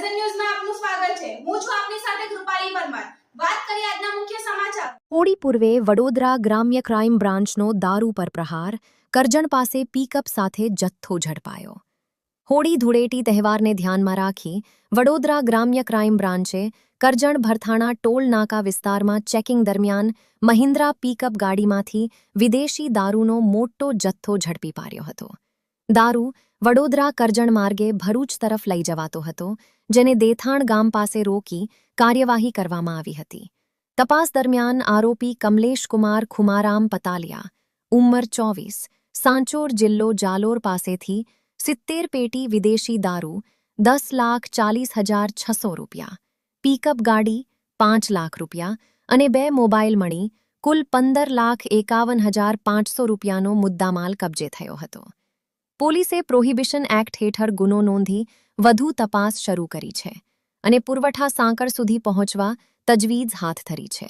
Present ન્યૂઝમાં આપનું સ્વાગત છે। હું છું આપની સાથે કૃપાલી પરમાર। વાત કરીએ આજના મુખ્ય સમાચાર। હોળી પૂર્વે વડોદરા ગ્રામ્ય ક્રાઇમ બ્રાન્ચનો દારૂ પર પ્રહાર, કરજણ પાસે પિકઅપ સાથે જથ્થો ઝડપાયો। હોળી ધૂળેટી તહેવારને ધ્યાનમાં રાખી વડોદરા ગ્રામ્ય ક્રાઇમ બ્રાન્ચે કરજણ ભરથાણા ટોલ નાકા વિસ્તારમાં ચેકિંગ દરમિયાન મહિન્દ્રા પિકઅપ ગાડીમાંથી વિદેશી દારૂનો મોટો જથ્થો ઝડપી પાડ્યો હતો। દારૂ વડોદરા કરજણ માર્ગે ભરૂચ તરફ લઈ જવાતો હતો, જેને દેથાણ ગામ પાસે રોકી કાર્યવાહી કરવામાં આવી હતી। તપાસ દરમિયાન આરોપી કમલેશ કુમાર ખુમારામ પતાલિયા, ઉંમર 24, સાંચોર જિલ્લો જાલોર પાસેથી 70 પેટી વિદેશી દારૂ, 10,40,600 રૂપિયા, પિકઅપ ગાડી 5 લાખ રૂપિયા અને 2 મોબાઈલ મળી કુલ 15,51,500 રૂપિયાનો મુદ્દામાલ કબજે થયો હતો। પોલીસે પ્રોહિબિશન એક્ટ હેઠળ ગુનો નોંધી વધુ તપાસ શરૂ કરી છે અને પુરવઠા સાંકળ સુધી પહોંચવા તજવીજ હાથ ધરી છે।